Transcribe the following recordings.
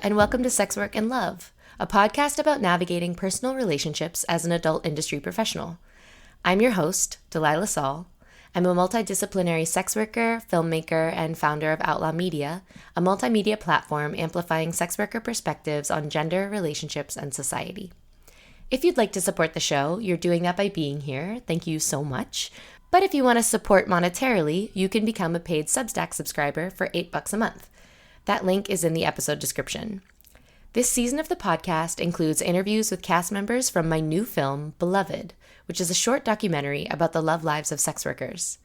and welcome to Sex Work and Love, a podcast about navigating personal relationships as an adult industry professional. I'm your host, Delilah Saul. I'm a multidisciplinary sex worker, filmmaker, and founder of Outlaw Media, a multimedia platform amplifying sex worker perspectives on gender, relationships, and society. If you'd like to support the show, you're doing that by being here. Thank you so much. But if you want to support monetarily, you can become a paid Substack subscriber for $8 a month. That link is in the episode description. This season of the podcast includes interviews with cast members from my new film, Beloved, which is a short documentary about the love lives of sex workers.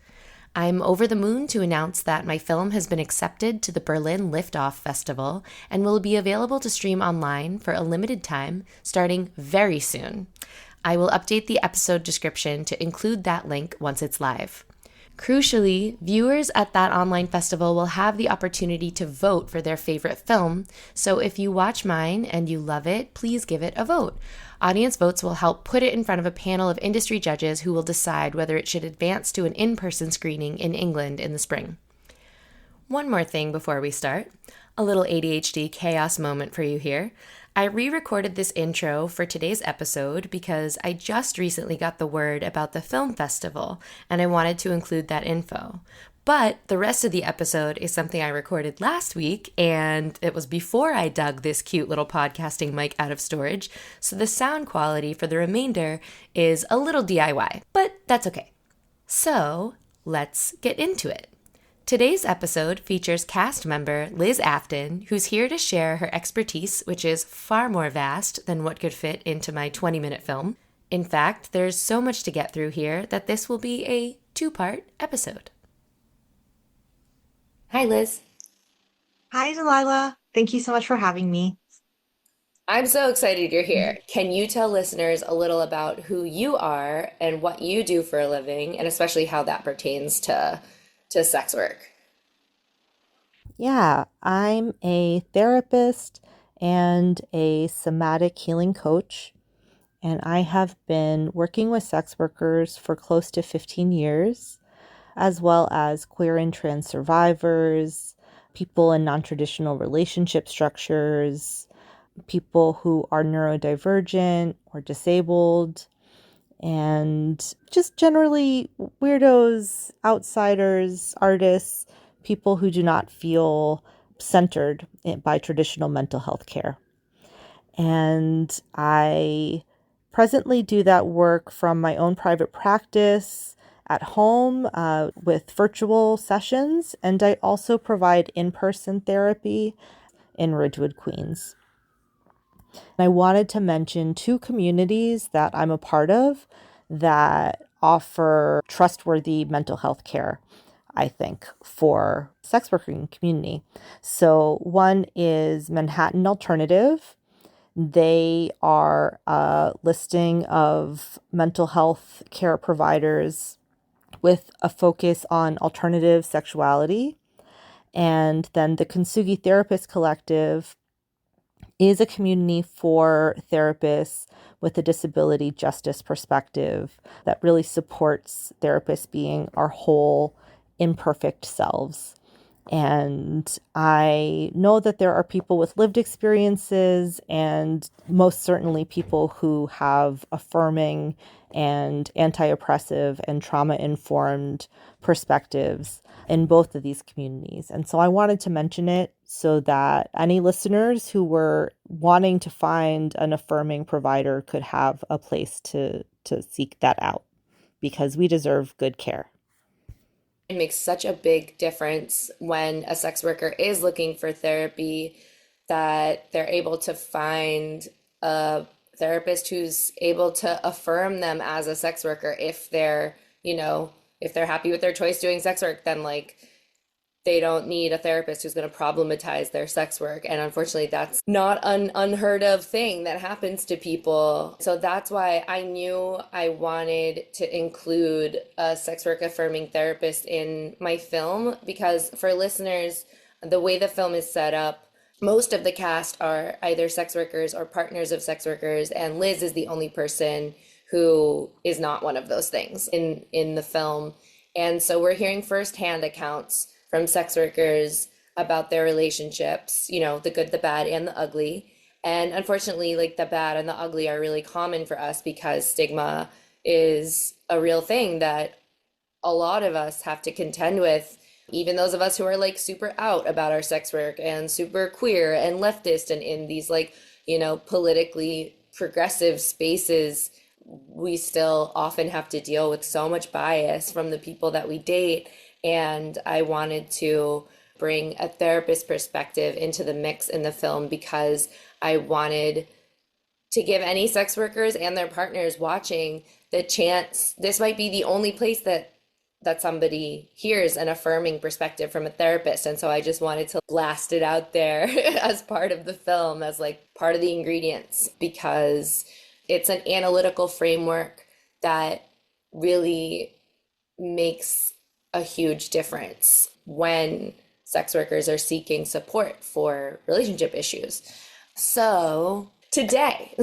I'm over the moon to announce that my film has been accepted to the Berlin Liftoff Festival and will be available to stream online for a limited time starting very soon. I will update the episode description to include that link once it's live. Crucially, viewers at that online festival will have the opportunity to vote for their favorite film, so if you watch mine and you love it, please give it a vote. Audience votes will help put it in front of a panel of industry judges who will decide whether it should advance to an in-person screening in England in the spring. One more thing before we start. A little ADHD chaos moment for you here. I re-recorded this intro for today's episode because I just recently got the word about the film festival and I wanted to include that info. But the rest of the episode is something I recorded last week, and it was before I dug this cute little podcasting mic out of storage, so the sound quality for the remainder is a little DIY, but that's okay. So let's get into it. Today's episode features cast member Liz Afton, who's here to share her expertise, which is far more vast than what could fit into my 20-minute film. In fact, there's so much to get through here that this will be a two-part episode. Hi, Liz. Hi, Delilah. Thank you so much for having me. I'm so excited you're here. Can you tell listeners a little about who you are and what you do for a living, and especially how that pertains to sex work? Yeah, I'm a therapist and a somatic healing coach, and I have been working with sex workers for close to 15 years, as well as queer and trans survivors, people in non-traditional relationship structures, people who are neurodivergent or disabled, and just generally weirdos, outsiders, artists, people who do not feel centered by traditional mental health care. And I presently do that work from my own private practice at home with virtual sessions, and I also provide in-person therapy in Ridgewood, Queens. I wanted to mention two communities that I'm a part of that offer trustworthy mental health care, I think, for sex working community. So one is Manhattan Alternative. They are a listing of mental health care providers with a focus on alternative sexuality. And then the Kintsugi Therapist Collective is a community for therapists with a disability justice perspective that really supports therapists being our whole, imperfect selves. And I know that there are people with lived experiences and most certainly people who have affirming and anti-oppressive and trauma-informed perspectives in both of these communities. And so I wanted to mention it so that any listeners who were wanting to find an affirming provider could have a place to seek that out, because we deserve good care. It makes such a big difference when a sex worker is looking for therapy that they're able to find a therapist who's able to affirm them as a sex worker. If they're, if they're happy with their choice doing sex work, then they don't need a therapist who's going to problematize their sex work. And unfortunately, that's not an unheard of thing that happens to people. So that's why I knew I wanted to include a sex work affirming therapist in my film, because for listeners, the way the film is set up, most of the cast are either sex workers or partners of sex workers, and Liz is the only person who is not one of those things in the film. And so we're hearing firsthand accounts from sex workers about their relationships, the good, the bad, and the ugly. And unfortunately, like the bad and the ugly are really common for us because stigma is a real thing that a lot of us have to contend with. Even those of us who are like super out about our sex work and super queer and leftist and in these like, politically progressive spaces, we still often have to deal with so much bias from the people that we date. And I wanted to bring a therapist perspective into the mix in the film because I wanted to give any sex workers and their partners watching the chance. This might be the only place that somebody hears an affirming perspective from a therapist. And so I just wanted to blast it out there as part of the film, as like part of the ingredients, because it's an analytical framework that really makes a huge difference when sex workers are seeking support for relationship issues. So today,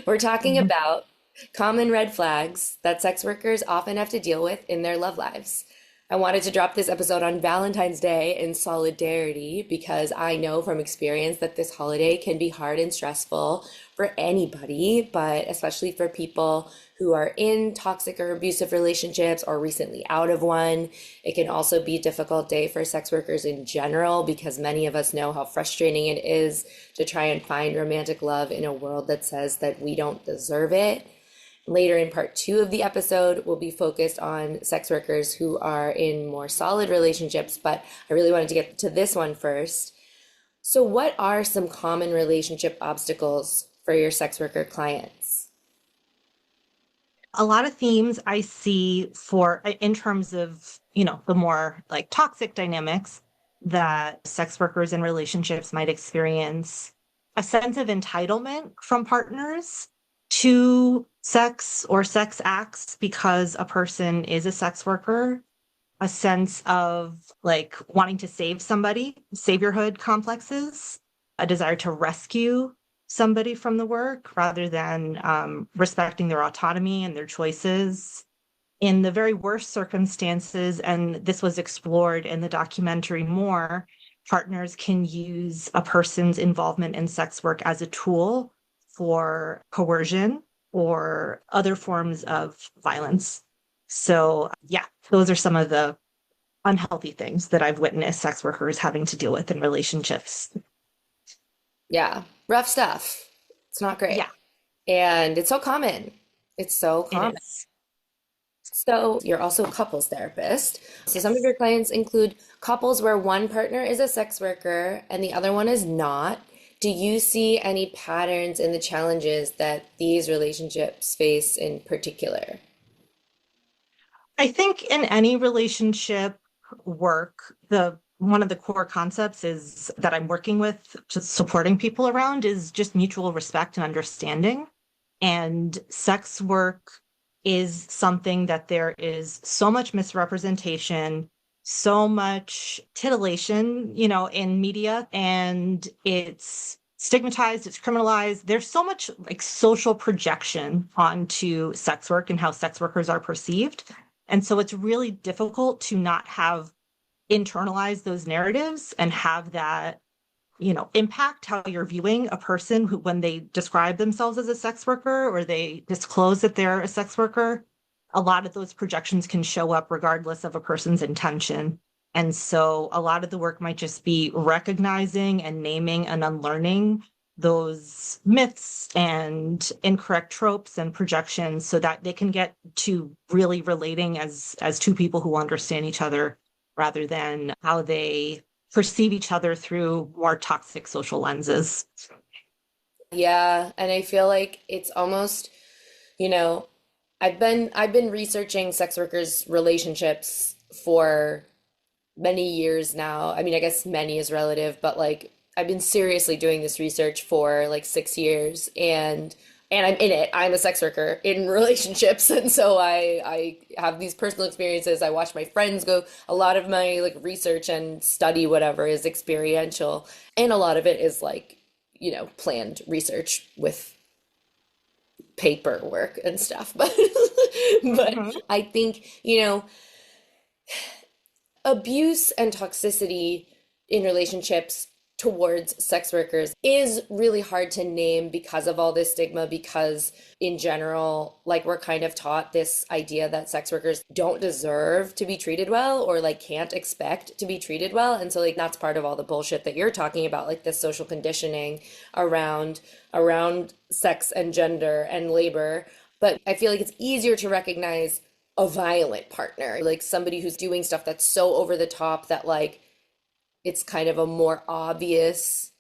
we're talking about common red flags that sex workers often have to deal with in their love lives. I wanted to drop this episode on Valentine's Day in solidarity because I know from experience that this holiday can be hard and stressful for anybody, but especially for people who are in toxic or abusive relationships or recently out of one. It can also be a difficult day for sex workers in general because many of us know how frustrating it is to try and find romantic love in a world that says that we don't deserve it. Later in part 2 of the episode, we'll be focused on sex workers who are in more solid relationships, but I really wanted to get to this one first. So what are some common relationship obstacles for your sex worker clients? A lot of themes I see in terms of, the more like toxic dynamics that sex workers in relationships might experience: a sense of entitlement from partners to sex or sex acts because a person is a sex worker, a sense of like wanting to save somebody, saviorhood complexes, a desire to rescue somebody from the work rather than respecting their autonomy and their choices. In the very worst circumstances, and this was explored in the documentary more, partners can use a person's involvement in sex work as a tool for coercion or other forms of violence. So, yeah, those are some of the unhealthy things that I've witnessed sex workers having to deal with in relationships. Yeah, rough stuff. It's not great. Yeah, And it's so common. It's so it common. is. So you're also a couples therapist. So some of Yes. your clients include couples where one partner is a sex worker and the other one is not. Do you see any patterns in the challenges that these relationships face in particular? I think in any relationship work, the one of the core concepts is that I'm working with, just supporting people around, is just mutual respect and understanding. And sex work is something that there is so much misrepresentation, so much titillation, in media, and it's stigmatized, it's criminalized. There's so much like social projection onto sex work and how sex workers are perceived. And so it's really difficult to not have internalized those narratives and have that impact how you're viewing a person who, when they describe themselves as a sex worker or they disclose that they're a sex worker, a lot of those projections can show up regardless of a person's intention. And so a lot of the work might just be recognizing and naming and unlearning those myths and incorrect tropes and projections so that they can get to really relating as two people who understand each other rather than how they perceive each other through more toxic social lenses. Yeah, and I feel like it's almost, you know, I've been researching sex workers' relationships for many years now. I mean, I guess many is relative, but like I've been seriously doing this research for like 6 years and I'm in it. I'm a sex worker in relationships and so I have these personal experiences. I watch my friends go. A lot of my like research and study whatever is experiential and a lot of it is like, planned research with paperwork and stuff. But Mhm. I think, abuse and toxicity in relationships towards sex workers is really hard to name because of all this stigma, because in general, like we're kind of taught this idea that sex workers don't deserve to be treated well or like can't expect to be treated well. And so like that's part of all the bullshit that you're talking about, like this social conditioning around sex and gender and labor. But I feel like it's easier to recognize a violent partner, like somebody who's doing stuff that's so over the top that like it's kind of a more obvious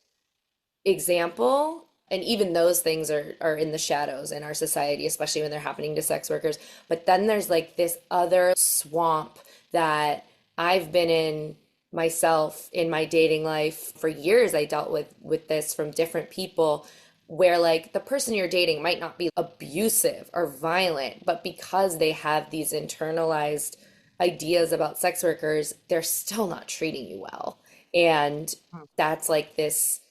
example. And even those things are in the shadows in our society, especially when they're happening to sex workers. But then there's like this other swamp that I've been in myself in my dating life for years. I dealt with this from different people, where like the person you're dating might not be abusive or violent, but because they have these internalized ideas about sex workers, they're still not treating you well. And that's like this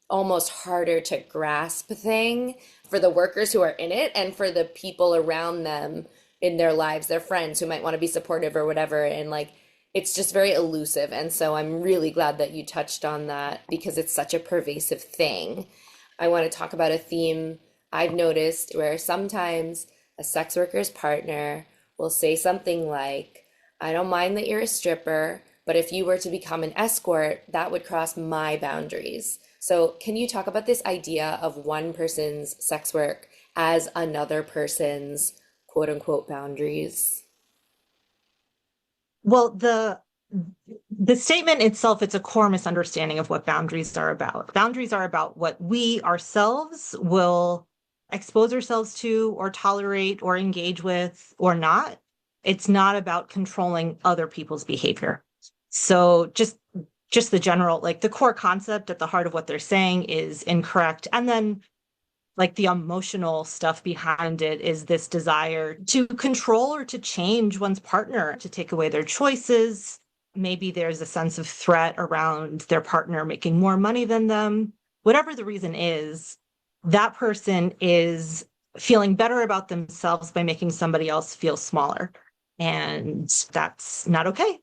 almost harder to grasp thing for the workers who are in it and for the people around them in their lives, their friends who might want to be supportive or whatever. And like, it's just very elusive. And so I'm really glad that you touched on that because it's such a pervasive thing. I want to talk about a theme I've noticed where sometimes a sex worker's partner will say something like, I don't mind that you're a stripper, but if you were to become an escort, that would cross my boundaries. So can you talk about this idea of one person's sex work as another person's quote unquote boundaries? Well, the statement itself, it's a core misunderstanding of what boundaries are about. Boundaries are about what we ourselves will expose ourselves to or tolerate or engage with or not. It's not about controlling other people's behavior. So just the general, like the core concept at the heart of what they're saying is incorrect. And then like the emotional stuff behind it is this desire to control or to change one's partner, to take away their choices. Maybe there's a sense of threat around their partner making more money than them. Whatever the reason is, that person is feeling better about themselves by making somebody else feel smaller. And that's not okay.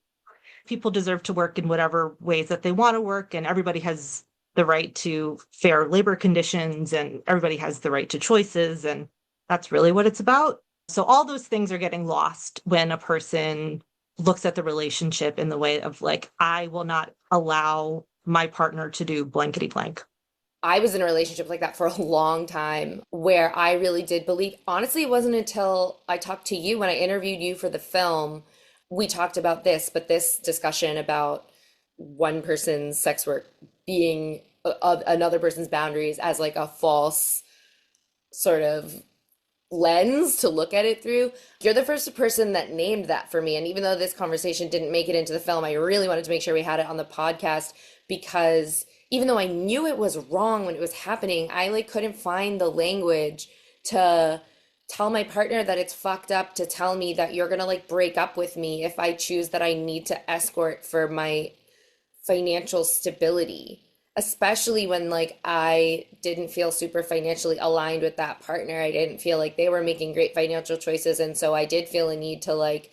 People deserve to work in whatever ways that they want to work, and everybody has the right to fair labor conditions, and everybody has the right to choices, and that's really what it's about. So all those things are getting lost when a person looks at the relationship in the way of like, I will not allow my partner to do blankety blank. I was in a relationship like that for a long time where I really did believe, honestly, it wasn't until I talked to you when I interviewed you for the film, we talked about this, but this discussion about one person's sex work being another person's boundaries as like a false sort of lens to look at it through. You're the first person that named that for me. And even though this conversation didn't make it into the film, I really wanted to make sure we had it on the podcast because even though I knew it was wrong when it was happening, I like couldn't find the language to tell my partner that it's fucked up to tell me that you're gonna like break up with me if I choose that I need to escort for my financial stability, especially when like I didn't feel super financially aligned with that partner. I didn't feel like they were making great financial choices, and so I did feel a need to like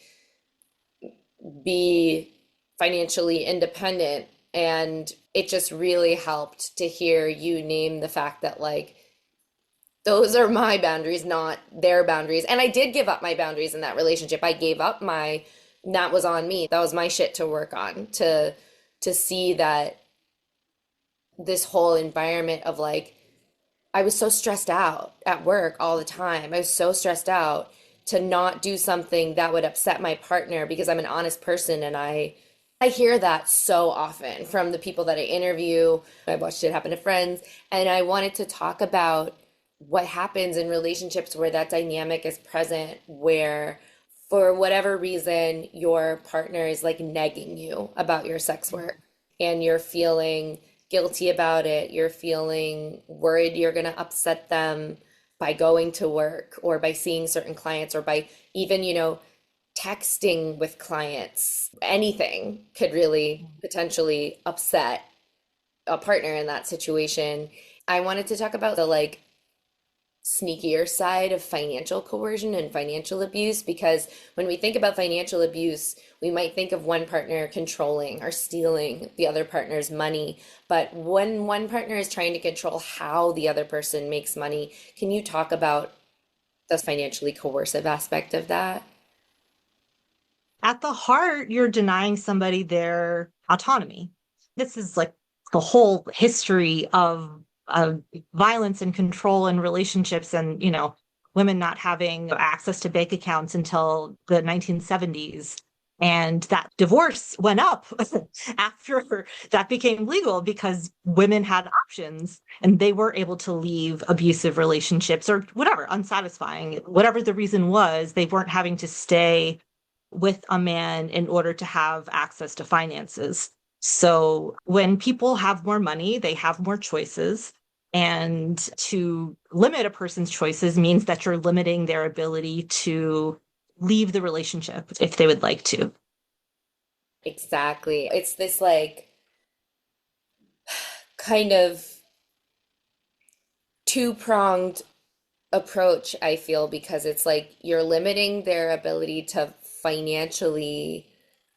be financially independent. And it just really helped to hear you name the fact that like those are my boundaries, not their boundaries. And I did give up my boundaries in that relationship. I gave up my, that was on me. That was my shit to work on, to see that this whole environment of like, I was so stressed out at work all the time. I was so stressed out to not do something that would upset my partner because I'm an honest person. And I hear that so often from the people that I interview. I watched it happen to friends. And I wanted to talk about what happens in relationships where that dynamic is present, where for whatever reason, your partner is like negging you about your sex work and you're feeling guilty about it. You're feeling worried you're going to upset them by going to work or by seeing certain clients or by even, texting with clients. Anything could really potentially upset a partner in that situation. I wanted to talk about the like sneakier side of financial coercion and financial abuse, because when we think about financial abuse, we might think of one partner controlling or stealing the other partner's money. But when one partner is trying to control how the other person makes money, can you talk about the financially coercive aspect of that? At the heart, you're denying somebody their autonomy. This is like the whole history of violence and control in relationships and, women not having access to bank accounts until the 1970s. And that divorce went up after that became legal because women had options and they were able to leave abusive relationships or whatever, unsatisfying, whatever the reason was, they weren't having to stay with a man in order to have access to finances. So when people have more money, they have more choices. And to limit a person's choices means that you're limiting their ability to leave the relationship if they would like to. Exactly. It's this like kind of two-pronged approach, I feel, because it's like you're limiting their ability to financially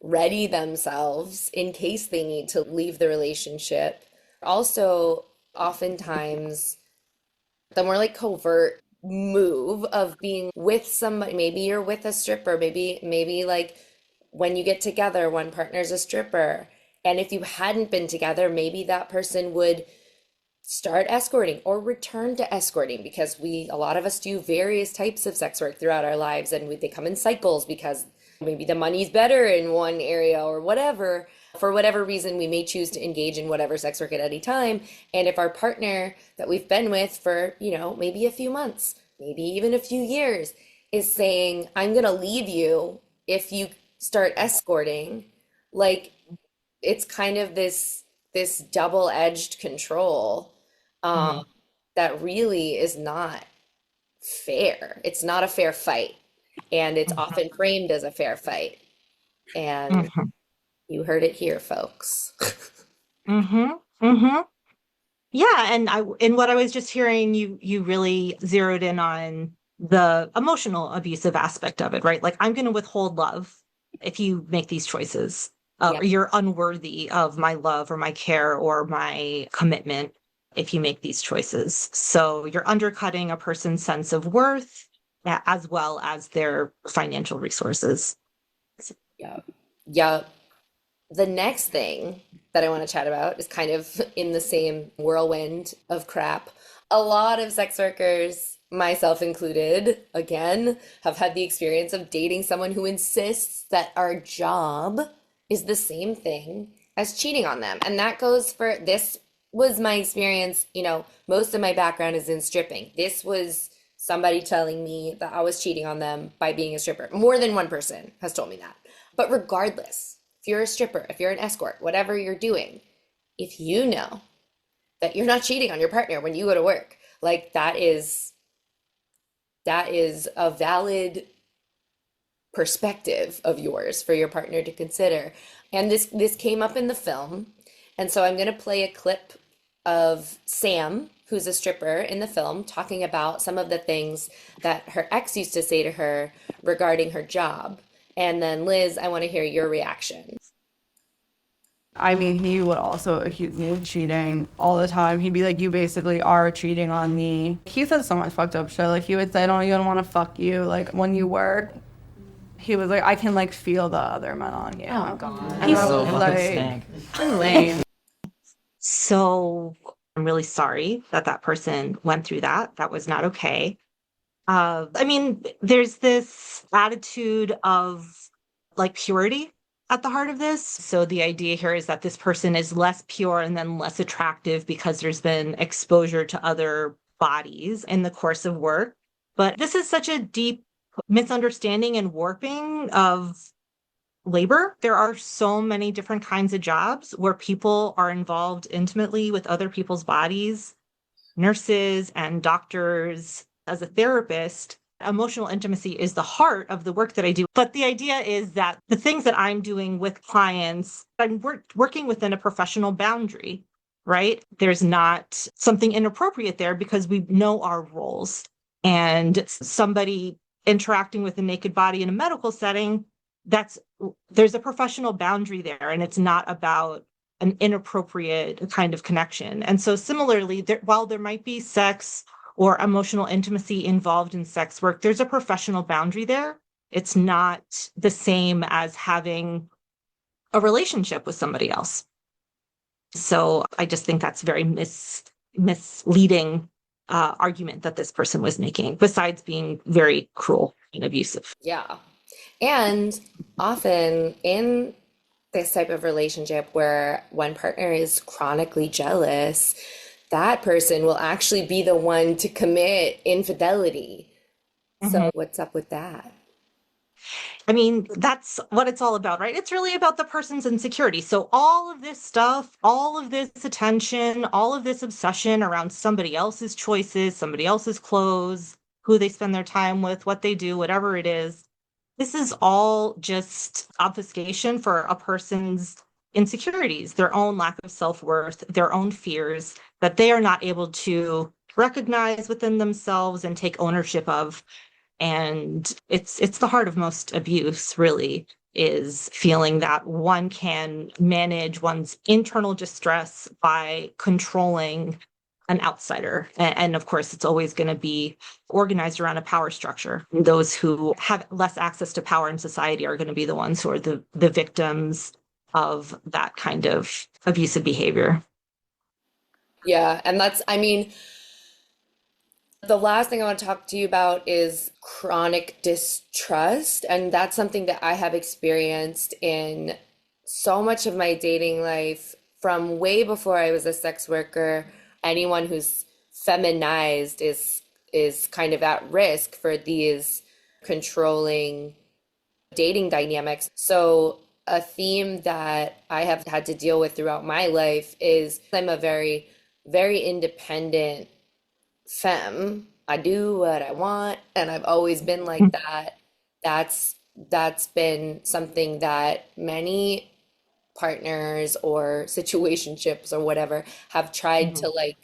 ready themselves in case they need to leave the relationship. Also, oftentimes, the more like covert move of being with somebody, maybe you're with a stripper, maybe like when you get together, one partner's a stripper. And if you hadn't been together, maybe that person would start escorting or return to escorting, because a lot of us do various types of sex work throughout our lives, and they come in cycles because maybe the money's better in one area or whatever. For whatever reason, we may choose to engage in whatever sex work at any time. And if our partner that we've been with for, maybe a few months, maybe even a few years, is saying, I'm gonna leave you if you start escorting, like it's kind of this double-edged control Mhm. that really is not fair. It's not a fair fight, and it's often framed as a fair fight. And Mhm. you heard it here, folks. Mhm. Mhm. Yeah, and in what I was just hearing, you really zeroed in on the emotional abusive aspect of it, right? Like I'm going to withhold love if you make these choices. Yeah, Or you're unworthy of my love or my care or my commitment if you make these choices. So you're undercutting a person's sense of worth as well as their financial resources. yeah, yeah. The next thing that I want to chat about is kind of in the same whirlwind of crap. A lot of sex workers, myself included, again, have had the experience of dating someone who insists that our job is the same thing as cheating on them. And that goes for this was my experience, most of my background is in stripping. This was somebody telling me that I was cheating on them by being a stripper. More than one person has told me that. But regardless, if you're a stripper, if you're an escort, whatever you're doing, if you know that you're not cheating on your partner when you go to work, like that is a valid perspective of yours for your partner to consider. And this came up in the film. And so I'm going to play a clip of Sam, who's a stripper in the film, talking about some of the things that her ex used to say to her regarding her job. And then Liz, I want to hear your reaction. I mean, he would also accuse me of cheating all the time. He'd be like, you basically are cheating on me. He said so much fucked up shit. Like, he would say, I don't even want to fuck you. Like, when you work, he was like, I can, like, feel the other men on you. Oh, God. He's So so, fucking like, stank. lame. So I'm really sorry that that person went through that. That was not okay. I mean, there's this attitude of like purity at the heart of this. So the idea here is that this person is less pure and then less attractive because there's been exposure to other bodies in the course of work. But this is such a deep misunderstanding and warping of labor. There are so many different kinds of jobs where people are involved intimately with other people's bodies, nurses and doctors. As a therapist, emotional intimacy is the heart of the work that I do. But the idea is that the things that I'm doing with clients, I'm working within a professional boundary, right? There's not something inappropriate there because we know our roles. and somebody interacting with a naked body in a medical setting, there's a professional boundary there, and it's not about an inappropriate kind of connection. And so similarly, while there might be sex or emotional intimacy involved in sex work, there's a professional boundary there. It's not the same as having a relationship with somebody else. So I just think that's very misleading argument that this person was making, besides being very cruel and abusive. Yeah. And often in this type of relationship where one partner is chronically jealous, that person will actually be the one to commit infidelity. So what's up with that? I mean, that's what it's all about, right? It's really about the person's insecurity. So all of this stuff, all of this attention, all of this obsession around somebody else's choices, somebody else's clothes, who they spend their time with, what they do, whatever it is, this is all just obfuscation for a person's insecurities, their own lack of self-worth, their own fears that they are not able to recognize within themselves and take ownership of. And it's the heart of most abuse, really, is feeling that one can manage one's internal distress by controlling an outsider. And of course, it's always going to be organized around a power structure. Those who have less access to power in society are going to be the ones who are the victims of that kind of abusive behavior. Yeah, and the last thing I want to talk to you about is chronic distrust. And that's something that I have experienced in so much of my dating life from way before I was a sex worker. Anyone who's feminized is kind of at risk for these controlling dating dynamics. So a theme that I have had to deal with throughout my life is I'm a very, very independent femme. I do what I want, and I've always been like that. That's been something that many partners or situationships or whatever have tried to like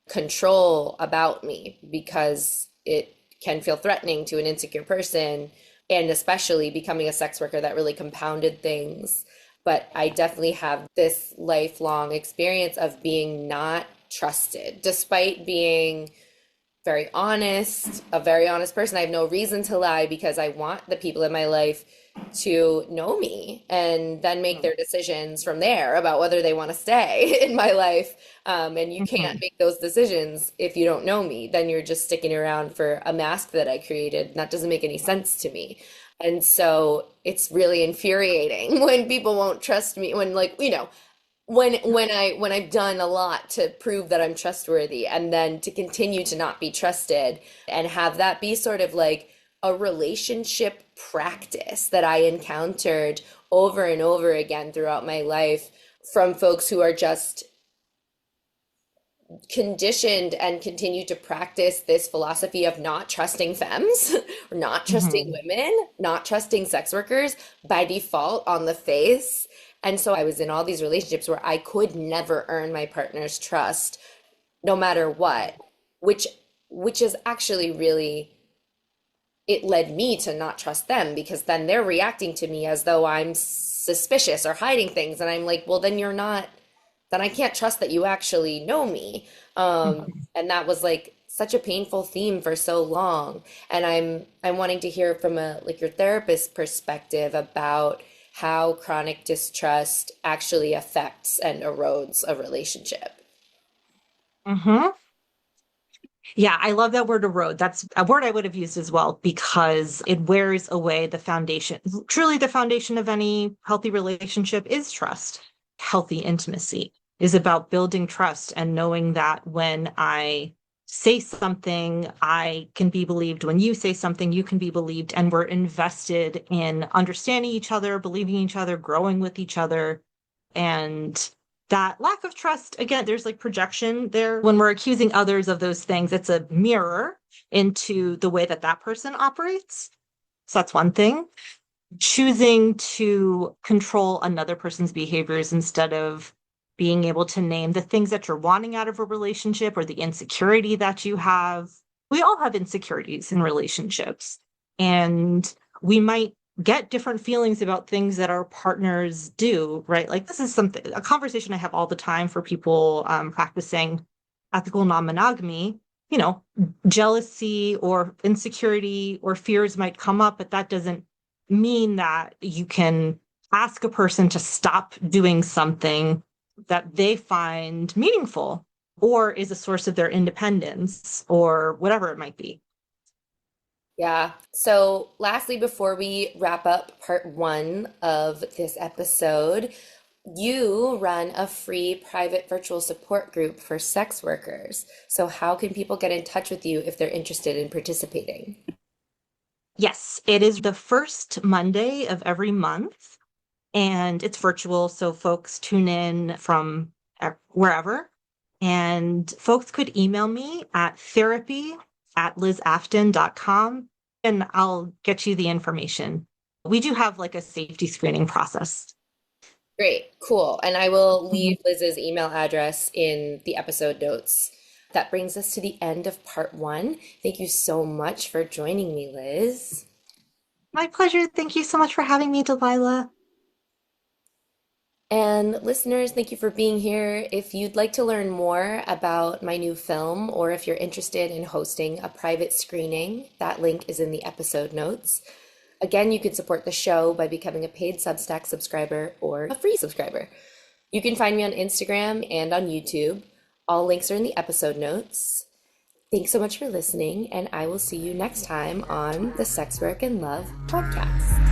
control about me, because it can feel threatening to an insecure person, and especially becoming a sex worker, that really compounded things. But I definitely have this lifelong experience of being not trusted, despite being very honest, a very honest person. I have no reason to lie, because I want the people in my life to know me and then make their decisions from there about whether they want to stay in my life. And you can't make those decisions if you don't know me. Then you're just sticking around for a mask that I created. And that doesn't make any sense to me. And so it's really infuriating when people won't trust me, when when I've done a lot to prove that I'm trustworthy, and then to continue to not be trusted and have that be sort of like a relationship practice that I encountered over and over again throughout my life from folks who are just conditioned and continue to practice this philosophy of not trusting femmes, or not trusting women, not trusting sex workers by default on the face. And so I was in all these relationships where I could never earn my partner's trust, no matter what, which is actually really, it led me to not trust them, because then they're reacting to me as though I'm suspicious or hiding things. And I'm like, well, then you're not, then I can't trust that you actually know me. And that was like such a painful theme for so long. And I'm wanting to hear from your therapist perspective about how chronic distrust actually affects and erodes a relationship. Yeah, I love that word erode. That's a word I would have used as well, because it wears away the foundation. Truly, the foundation of any healthy relationship is trust. Healthy intimacy is about building trust and knowing that when I say something, I can be believed. When you say something, you can be believed. And we're invested in understanding each other, believing each other, growing with each other. And that lack of trust, again, there's like projection there. When we're accusing others of those things, it's a mirror into the way that person operates. So that's one thing. Choosing to control another person's behaviors instead of being able to name the things that you're wanting out of a relationship or the insecurity that you have, we all have insecurities in relationships, and we might get different feelings about things that our partners do, right? Like this is a conversation I have all the time for people practicing ethical non-monogamy. Jealousy or insecurity or fears might come up, but that doesn't mean that you can ask a person to stop doing something that they find meaningful or is a source of their independence or whatever it might be. Yeah. So, lastly, before we wrap up part 1 of this episode, you run a free private virtual support group for sex workers. So, how can people get in touch with you if they're interested in participating? Yes, it is the first Monday of every month, and it's virtual. So, folks tune in from wherever. And folks could email me at therapy@lizafton.com, and I'll get you the information. We do have like a safety screening process. Great, cool. And I will leave Liz's email address in the episode notes. That brings us to the end of part 1. Thank you so much for joining me, Liz. My pleasure. Thank you so much for having me, Delilah. And listeners, thank you for being here. If you'd like to learn more about my new film, or if you're interested in hosting a private screening, that link is in the episode notes. Again, you can support the show by becoming a paid Substack subscriber or a free subscriber. You can find me on Instagram and on YouTube. All links are in the episode notes. Thanks so much for listening, and I will see you next time on the Sex Work and Love podcast.